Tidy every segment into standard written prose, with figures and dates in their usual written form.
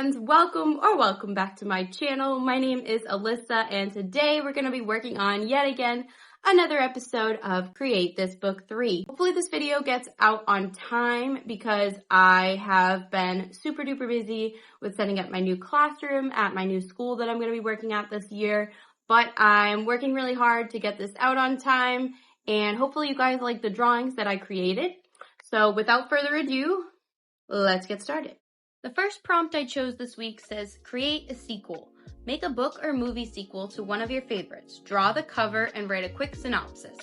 friends, welcome back to my channel. My name is Alyssa and today we're going to be working on yet again another episode of Create This Book 3. Hopefully this video gets out on time because I have been super duper busy with setting up my new classroom at my new school that I'm going to be working at this year, but I'm working really hard to get this out on time and hopefully you guys like the drawings that I created. So without further ado, let's get started. The first prompt I chose this week says, create a sequel. Make a book or movie sequel to one of your favorites. Draw the cover and write a quick synopsis.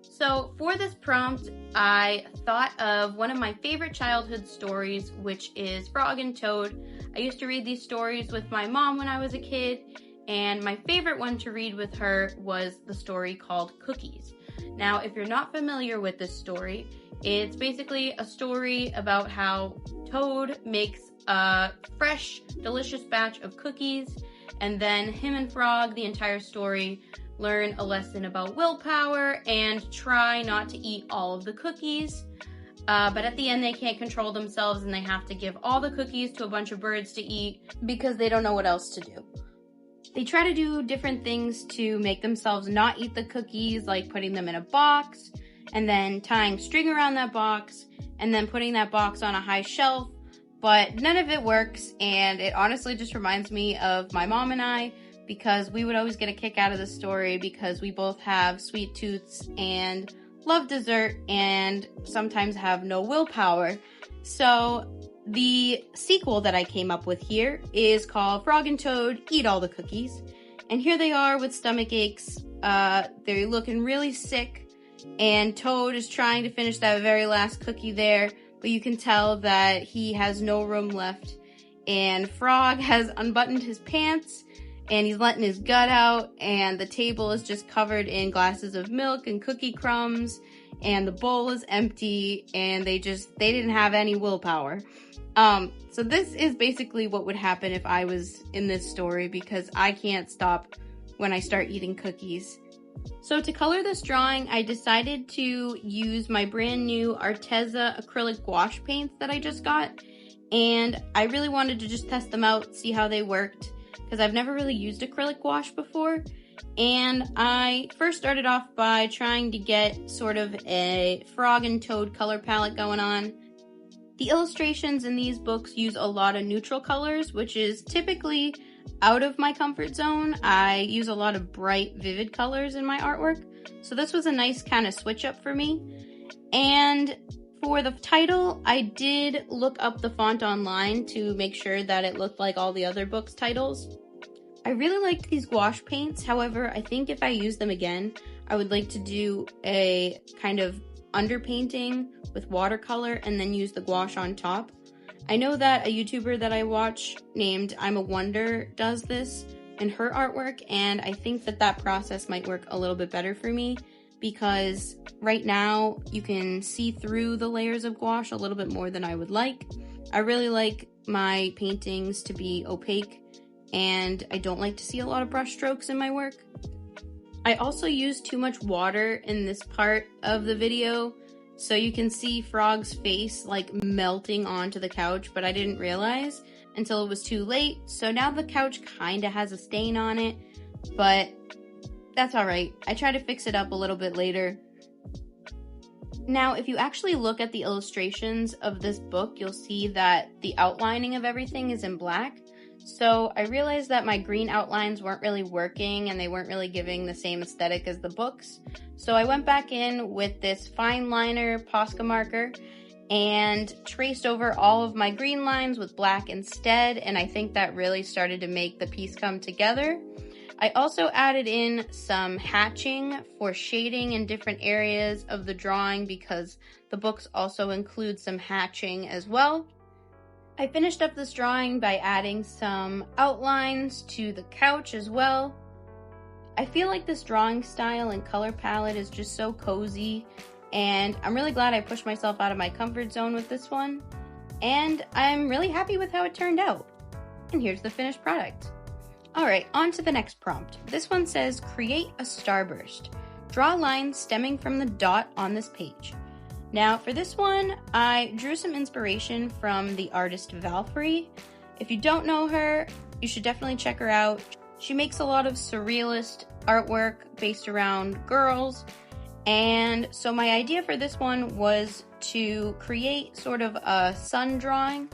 So for this prompt, I thought of one of my favorite childhood stories, which is Frog and Toad. I used to read these stories with my mom when I was a kid, and my favorite one to read with her was the story called Cookies. Now, if you're not familiar with this story, it's basically a story about how Toad makes a fresh, delicious batch of cookies, and then him and Frog, the entire story, learn a lesson about willpower and try not to eat all of the cookies. But at the end, they can't control themselves and they have to give all the cookies to a bunch of birds to eat because they don't know what else to do. They try to do different things to make themselves not eat the cookies, like putting them in a box, and then tying string around that box, and then putting that box on a high shelf, but none of it works, and it honestly just reminds me of my mom and I, because we would always get a kick out of the story because we both have sweet tooths and love dessert and sometimes have no willpower. So the sequel that I came up with here is called Frog and Toad Eat All the Cookies, and here they are with stomach aches. They're looking really sick, and Toad is trying to finish that very last cookie there, but you can tell that he has no room left. And Frog has unbuttoned his pants, and he's letting his gut out, and the table is just covered in glasses of milk and cookie crumbs, and the bowl is empty, and they didn't have any willpower. So this is basically what would happen if I was in this story, because I can't stop when I start eating cookies. So to color this drawing, I decided to use my brand new Arteza acrylic gouache paints that I just got, and I really wanted to just test them out, see how they worked, because I've never really used acrylic gouache before. And I first started off by trying to get sort of a Frog and Toad color palette going on. The illustrations in these books use a lot of neutral colors, which is typically out of my comfort zone. I use a lot of bright, vivid colors in my artwork, so this was a nice kind of switch up for me. And for the title, I did look up the font online to make sure that it looked like all the other books' titles. I really liked these gouache paints, however, I think if I use them again, I would like to do a kind of underpainting with watercolor and then use the gouache on top. I know that a YouTuber that I watch named I'm a Wonder does this in her artwork, and I think that that process might work a little bit better for me because right now you can see through the layers of gouache a little bit more than I would like. I really like my paintings to be opaque, and I don't like to see a lot of brush strokes in my work. I also used too much water in this part of the video, so you can see Frog's face like melting onto the couch, but I didn't realize until it was too late. So now the couch kind of has a stain on it, but that's alright. I try to fix it up a little bit later. Now, if you actually look at the illustrations of this book, you'll see that the outlining of everything is in black. So I realized that my green outlines weren't really working and they weren't really giving the same aesthetic as the books. So I went back in with this fine liner Posca marker and traced over all of my green lines with black instead, and I think that really started to make the piece come together. I also added in some hatching for shading in different areas of the drawing because the books also include some hatching as well. I finished up this drawing by adding some outlines to the couch as well. I feel like this drawing style and color palette is just so cozy, and I'm really glad I pushed myself out of my comfort zone with this one, and I'm really happy with how it turned out. And here's the finished product. Alright, on to the next prompt. This one says, create a starburst. Draw lines stemming from the dot on this page. Now for this one, I drew some inspiration from the artist Valkyrie. If you don't know her, you should definitely check her out. She makes a lot of surrealist artwork based around girls. And so my idea for this one was to create sort of a sun drawing,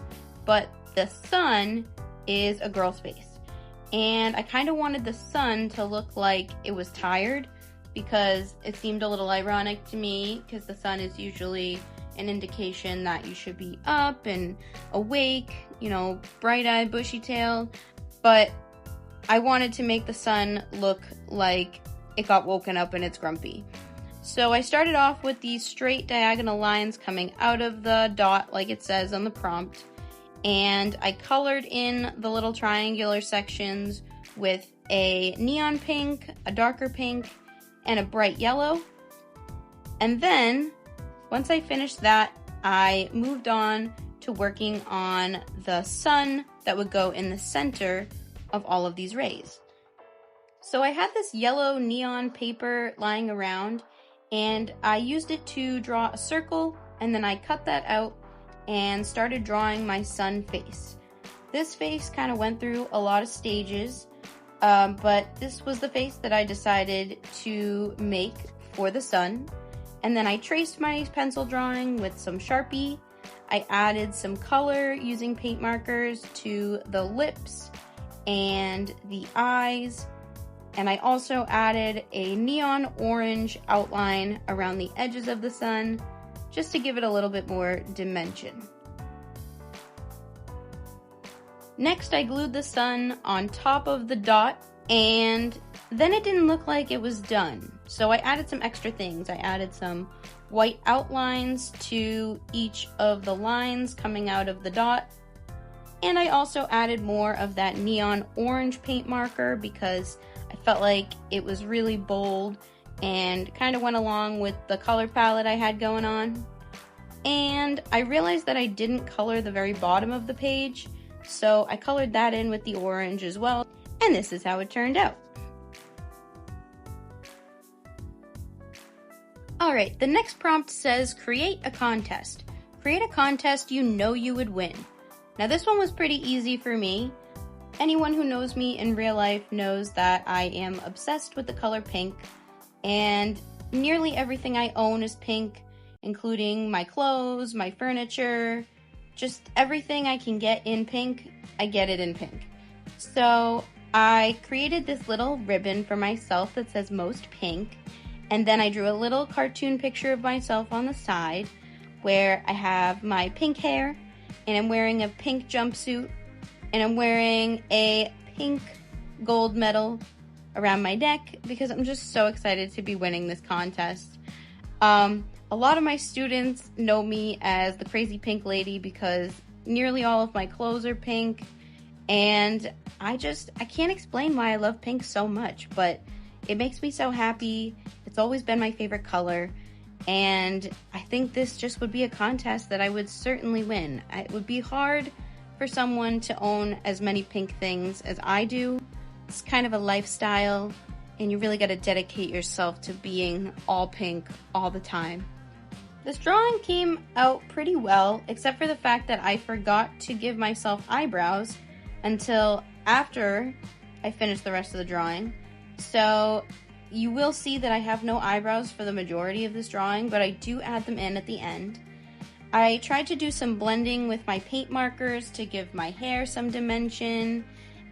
but the sun is a girl's face. And I kind of wanted the sun to look like it was tired, because it seemed a little ironic to me, because the sun is usually an indication that you should be up and awake, you know, bright-eyed, bushy-tailed. But I wanted to make the sun look like it got woken up and it's grumpy. So I started off with these straight diagonal lines coming out of the dot like it says on the prompt, and I colored in the little triangular sections with a neon pink, a darker pink, and a bright yellow. And then, once I finished that, I moved on to working on the sun that would go in the center of all of these rays. So I had this yellow neon paper lying around, and I used it to draw a circle, and then I cut that out and started drawing my sun face. This face kind of went through a lot of stages, but this was the face that I decided to make for the sun. And then I traced my pencil drawing with some Sharpie. I added some color using paint markers to the lips and the eyes. And I also added a neon orange outline around the edges of the sun, just to give it a little bit more dimension. Next, I glued the sun on top of the dot, and then it didn't look like it was done. So I added some extra things. I added some white outlines to each of the lines coming out of the dot. And I also added more of that neon orange paint marker because I felt like it was really bold and kind of went along with the color palette I had going on. And I realized that I didn't color the very bottom of the page, so I colored that in with the orange as well, and this is how it turned out. Alright, the next prompt says create a contest. Create a contest you know you would win. Now this one was pretty easy for me. Anyone who knows me in real life knows that I am obsessed with the color pink, and nearly everything I own is pink, including my clothes, my furniture, just everything I can get in pink, I get it in pink. So I created this little ribbon for myself that says most pink, and then I drew a little cartoon picture of myself on the side where I have my pink hair, and I'm wearing a pink jumpsuit, and I'm wearing a pink gold medal around my neck because I'm just so excited to be winning this contest. A lot of my students know me as the crazy pink lady because nearly all of my clothes are pink, and I can't explain why I love pink so much, but it makes me so happy. It's always been my favorite color, and I think this just would be a contest that I would certainly win. It would be hard for someone to own as many pink things as I do. It's kind of a lifestyle, and you really got to dedicate yourself to being all pink all the time. This drawing came out pretty well, except for the fact that I forgot to give myself eyebrows until after I finished the rest of the drawing. So you will see that I have no eyebrows for the majority of this drawing, but I do add them in at the end. I tried to do some blending with my paint markers to give my hair some dimension,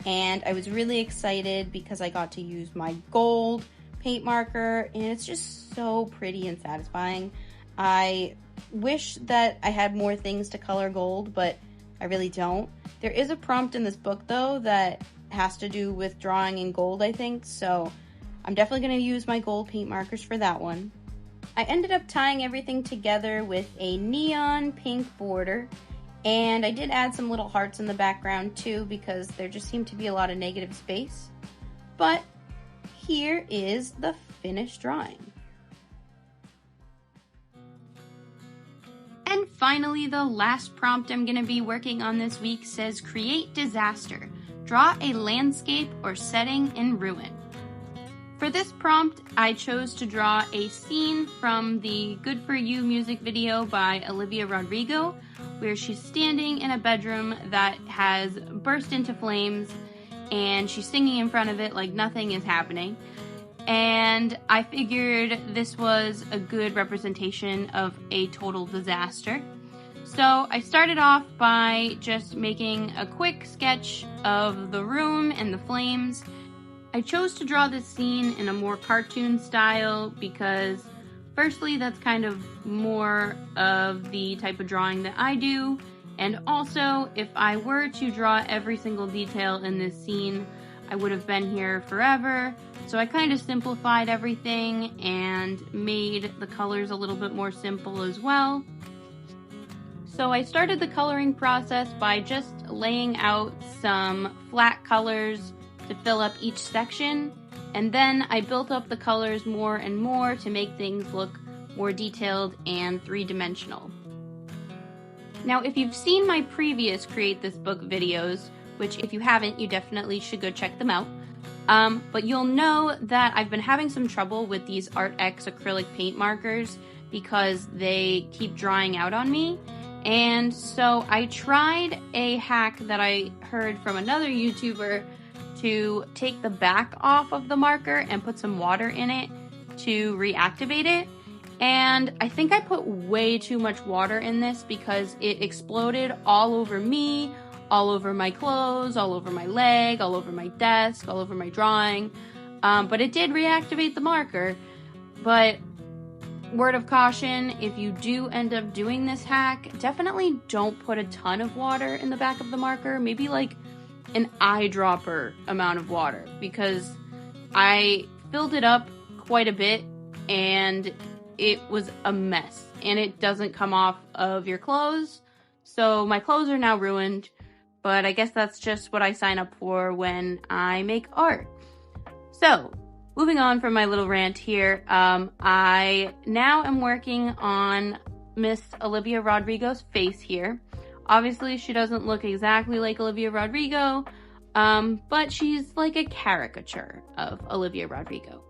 and I was really excited because I got to use my gold paint marker, and it's just so pretty and satisfying. I wish that I had more things to color gold, but I really don't. There is a prompt in this book, though, that has to do with drawing in gold, I think, so I'm definitely going to use my gold paint markers for that one. I ended up tying everything together with a neon pink border, and I did add some little hearts in the background too because there just seemed to be a lot of negative space. But here is the finished drawing. And finally, the last prompt I'm going to be working on this week says create disaster. Draw a landscape or setting in ruin. For this prompt, I chose to draw a scene from the Good For You music video by Olivia Rodrigo, where she's standing in a bedroom that has burst into flames and she's singing in front of it like nothing is happening. And I figured this was a good representation of a total disaster. So I started off by just making a quick sketch of the room and the flames. I chose to draw this scene in a more cartoon style because firstly, that's kind of more of the type of drawing that I do. And also, if I were to draw every single detail in this scene, I would have been here forever. So I kind of simplified everything and made the colors a little bit more simple as well. So I started the coloring process by just laying out some flat colors to fill up each section. And then I built up the colors more and more to make things look more detailed and three-dimensional. Now, if you've seen my previous Create This Book videos, which if you haven't, you definitely should go check them out. But you'll know that I've been having some trouble with these Art X acrylic paint markers because they keep drying out on me. And so I tried a hack that I heard from another YouTuber to take the back off of the marker and put some water in it to reactivate it. And I think I put way too much water in this because it exploded all over me, all over my clothes, all over my leg, all over my desk, all over my drawing. But it did reactivate the marker. But word of caution, if you do end up doing this hack, definitely don't put a ton of water in the back of the marker. Maybe like an eyedropper amount of water, because I filled it up quite a bit and it was a mess and it doesn't come off of your clothes. So my clothes are now ruined, but I guess that's just what I sign up for when I make art. So moving on from my little rant here, I now am working on Miss Olivia Rodrigo's face here. Obviously, she doesn't look exactly like Olivia Rodrigo, but she's like a caricature of Olivia Rodrigo.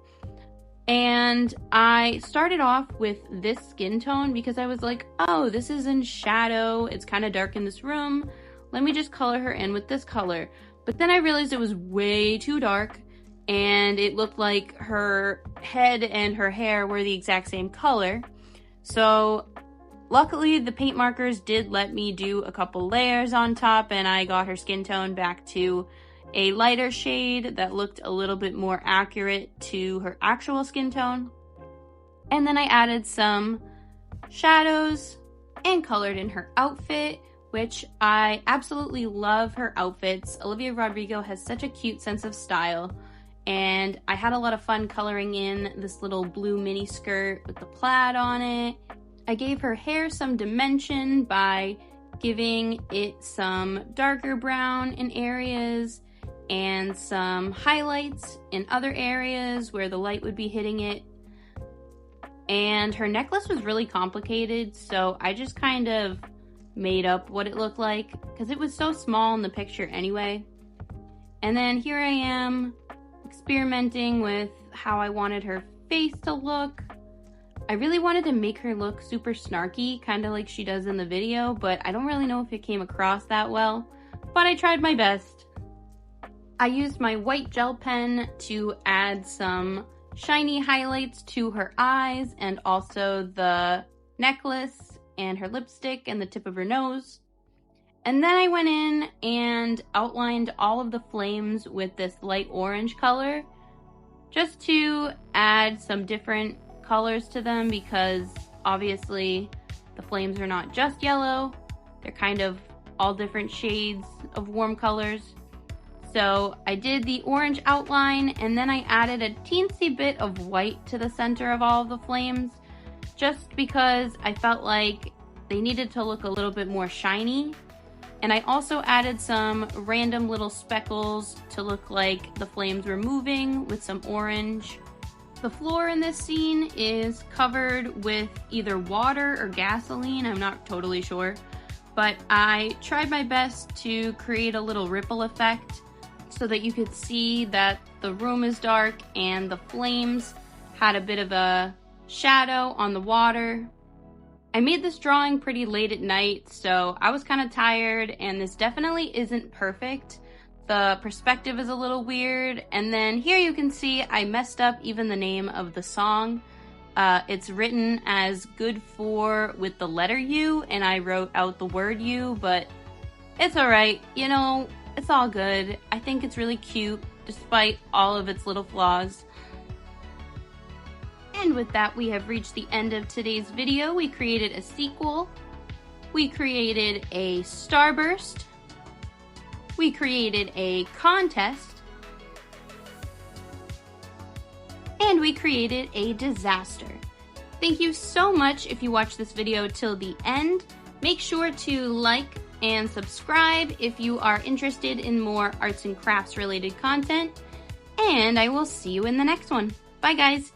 And I started off with this skin tone because I was like, oh, this is in shadow. It's kind of dark in this room. Let me just color her in with this color. But then I realized it was way too dark and it looked like her head and her hair were the exact same color. So luckily, the paint markers did let me do a couple layers on top and I got her skin tone back to a lighter shade that looked a little bit more accurate to her actual skin tone. And then I added some shadows and colored in her outfit, which I absolutely love her outfits. Olivia Rodrigo has such a cute sense of style. And I had a lot of fun coloring in this little blue mini skirt with the plaid on it. I gave her hair some dimension by giving it some darker brown in areas and some highlights in other areas where the light would be hitting it. And her necklace was really complicated, so I just kind of made up what it looked like because it was so small in the picture anyway. And then here I am experimenting with how I wanted her face to look. I really wanted to make her look super snarky, kind of like she does in the video, but I don't really know if it came across that well, but I tried my best. I used my white gel pen to add some shiny highlights to her eyes and also the necklace and her lipstick and the tip of her nose. And then I went in and outlined all of the flames with this light orange color just to add some different colors to them because obviously the flames are not just yellow, they're kind of all different shades of warm colors. So I did the orange outline and then I added a teensy bit of white to the center of all of the flames just because I felt like they needed to look a little bit more shiny. And I also added some random little speckles to look like the flames were moving with some orange. The floor in this scene is covered with either water or gasoline, I'm not totally sure. But I tried my best to create a little ripple effect so that you could see that the room is dark and the flames had a bit of a shadow on the water. I made this drawing pretty late at night, so I was kind of tired, and this definitely isn't perfect. The perspective is a little weird, and then here you can see I messed up even the name of the song. It's written as good for with the letter U, and I wrote out the word U, but it's alright, you know, it's all good. I think it's really cute, despite all of its little flaws. And with that, we have reached the end of today's video. We created a sequel, we created a starburst, we created a contest, and we created a disaster. Thank you so much if you watched this video till the end. Make sure to like and subscribe if you are interested in more arts and crafts related content, and I will see you in the next one. Bye guys!